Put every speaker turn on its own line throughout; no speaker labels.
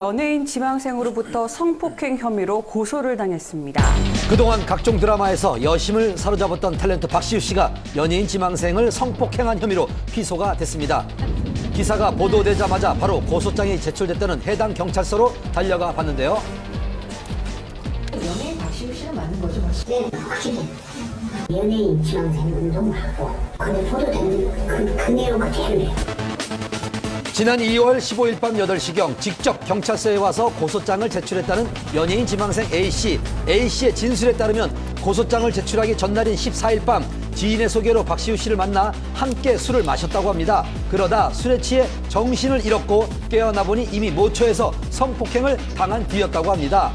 연예인 지망생으로부터 성폭행 혐의로 고소를 당했습니다.
그동안 각종 드라마에서 여심을 사로잡았던 탤런트 박시우 씨가 연예인 지망생을 성폭행한 혐의로 피소가 됐습니다. 기사가 보도되자마자 바로 고소장이 제출됐다는 해당 경찰서로 달려가 봤는데요.
연예인 박시우 씨는 맞는 거죠, 맞죠? 네, 확실히. 연예인 지망생 운동하고 근데 보도되는 그 내용 그대로예요.
지난 2월 15일 밤 8시경 직접 경찰서에 와서 고소장을 제출했다는 연예인 지망생 A씨. A씨의 진술에 따르면 고소장을 제출하기 전날인 14일 밤 지인의 소개로 박시우 씨를 만나 함께 술을 마셨다고 합니다. 그러다 술에 취해 정신을 잃었고 깨어나 보니 이미 모처에서 성폭행을 당한 뒤였다고 합니다.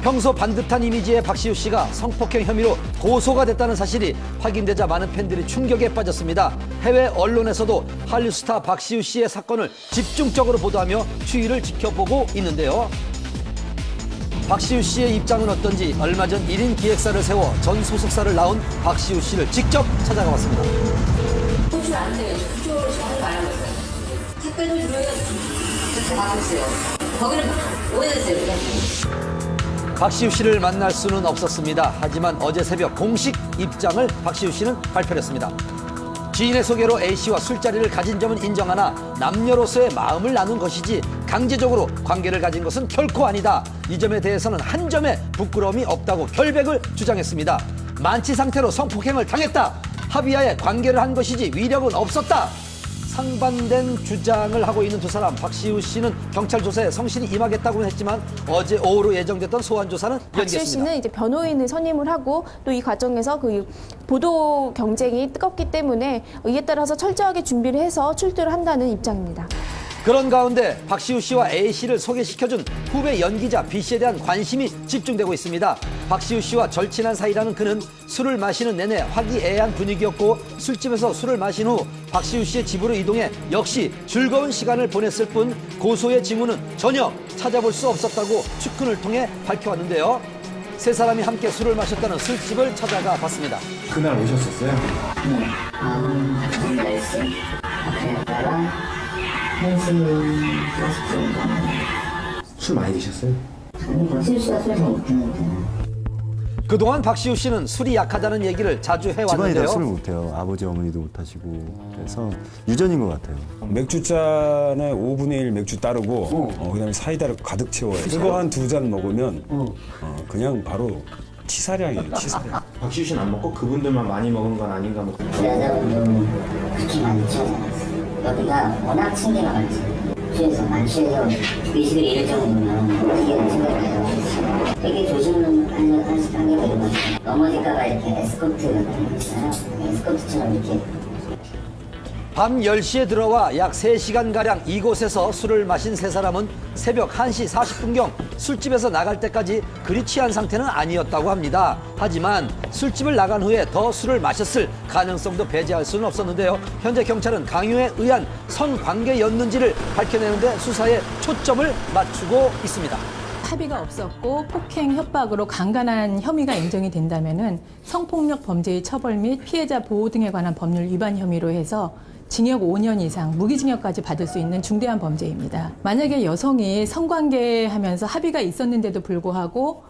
평소 반듯한 이미지의 박시우 씨가 성폭행 혐의로 고소가 됐다는 사실이 확인되자 많은 팬들이 충격에 빠졌습니다. 해외 언론에서도 한류 스타 박시우 씨의 사건을 집중적으로 보도하며 추이를 지켜보고 있는데요. 박시우 씨의 입장은 어떤지 얼마 전 1인 기획사를 세워 전 소속사를 낳은 박시우 씨를 직접 찾아가 봤습니다.
호주 안 돼요. 그쪽으로 시간을 말하고 있어요. 택배도 주로요. 받았어요. 거기는 오래됐어요.
박시우 씨를 만날 수는 없었습니다. 하지만 어제 새벽 공식 입장을 박시우 씨는 발표했습니다. 지인의 소개로 A씨와 술자리를 가진 점은 인정하나 남녀로서의 마음을 나눈 것이지 강제적으로 관계를 가진 것은 결코 아니다. 이 점에 대해서는 한 점의 부끄러움이 없다고 결백을 주장했습니다. 만취 상태로 성폭행을 당했다. 합의하에 관계를 한 것이지 위력은 없었다. 상반된 주장을 하고 있는 두 사람. 박시우 씨는 경찰 조사에 성실히 임하겠다고는 했지만 어제 오후로 예정됐던 소환 조사는
박시우
연기했습니다.
씨는 이제 변호인을 선임을 하고 또 이 과정에서 그 보도 경쟁이 뜨겁기 때문에 이에 따라서 철저하게 준비를 해서 출두를 한다는 입장입니다.
그런 가운데 박시우 씨와 A씨를 소개시켜준 후배 연기자 B씨에 대한 관심이 집중되고 있습니다. 박시우 씨와 절친한 사이라는 그는 술을 마시는 내내 화기애애한 분위기였고 술집에서 술을 마신 후 박시우 씨의 집으로 이동해 역시 즐거운 시간을 보냈을 뿐 고소의 징후는 전혀 찾아볼 수 없었다고 측근을 통해 밝혀왔는데요. 세 사람이 함께 술을 마셨다는 술집을 찾아가 봤습니다.
그날 오셨었어요?
네. 10시. 그랬다가 1시 40분 정도.
술 많이 드셨어요?
아니, 실수가 술잘 먹는데.
그동안 박시우 씨는 술이 약하다는 얘기를 자주
집안이 다
해왔는데요.
술을 못해요. 아버지 어머니도 못하시고 그래서 유전인 것 같아요.
맥주잔에 5분의 1 맥주 따르고 그다음에 사이다를 가득 채워요. 그거 한 2잔 먹으면 그냥 바로 치사량이에요. 치사량.
박시우 씨는 안 먹고 그분들만 많이 먹은 건 아닌가 뭐.
여자분도 그렇게 많이 취하지 않았어요. 여기가 워낙 층계가 많지. 주에서 만취해서 의식을 잃을 정도면 그게 생각을 해요. 되게 조심을 하게 되는 거죠. 넘어질까봐 이렇게 에스코트 같은 거 있잖아요. 에스코트처럼 이렇게.
밤 10시에 들어와 약 3시간가량 이곳에서 술을 마신 세 사람은 새벽 1시 40분경 술집에서 나갈 때까지 그리 취한 상태는 아니었다고 합니다. 하지만 술집을 나간 후에 더 술을 마셨을 가능성도 배제할 수는 없었는데요. 현재 경찰은 강요에 의한 성관계였는지를 밝혀내는데 수사에 초점을 맞추고 있습니다.
합의가 없었고 폭행 협박으로 강간한 혐의가 인정이 된다면은 성폭력 범죄의 처벌 및 피해자 보호 등에 관한 법률 위반 혐의로 해서 징역 5년 이상, 무기징역까지 받을 수 있는 중대한 범죄입니다. 만약에 여성이 성관계하면서 합의가 있었는데도 불구하고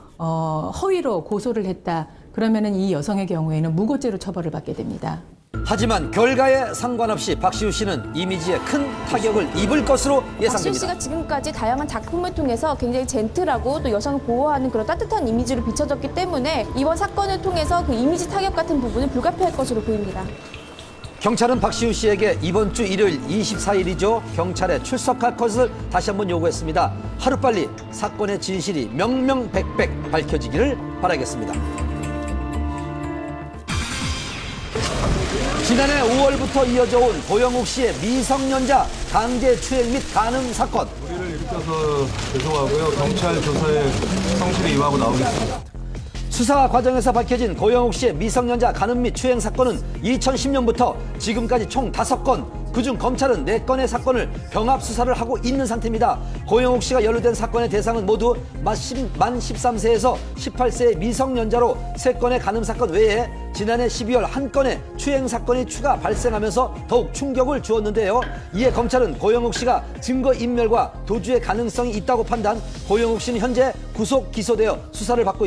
허위로 고소를 했다. 그러면은 이 여성의 경우에는 무고죄로 처벌을 받게 됩니다.
하지만 결과에 상관없이 박시우 씨는 이미지에 큰 타격을 입을 것으로
박시우
예상됩니다.
씨가 지금까지 다양한 작품을 통해서 굉장히 젠틀하고 또 여성을 보호하는 그런 따뜻한 이미지로 비춰졌기 때문에 이번 사건을 통해서 그 이미지 타격 같은 부분은 불가피할 것으로 보입니다.
경찰은 박시우 씨에게 이번 주 일요일 24일이죠. 경찰에 출석할 것을 다시 한번 요구했습니다. 하루빨리 사건의 진실이 명명백백 밝혀지기를 바라겠습니다. 지난해 5월부터 이어져 온 고영욱 씨의 미성년자 강제추행 및 간음 사건.
우리를 일으켜서 죄송하고요. 경찰 조사에 성실히 임하고 나오겠습니다.
수사 과정에서 밝혀진 고영욱 씨의 미성년자 간음 및 추행 사건은 2010년부터 지금까지 총 5건, 그중 검찰은 4건의 사건을 병합 수사를 하고 있는 상태입니다. 고영욱 씨가 연루된 사건의 대상은 모두 만 13세에서 18세의 미성년자로 3건의 간음 사건 외에 지난해 12월 1건의 추행 사건이 추가 발생하면서 더욱 충격을 주었는데요. 이에 검찰은 고영욱 씨가 증거인멸과 도주의 가능성이 있다고 판단, 고영욱 씨는 현재 구속 기소되어 수사를 받고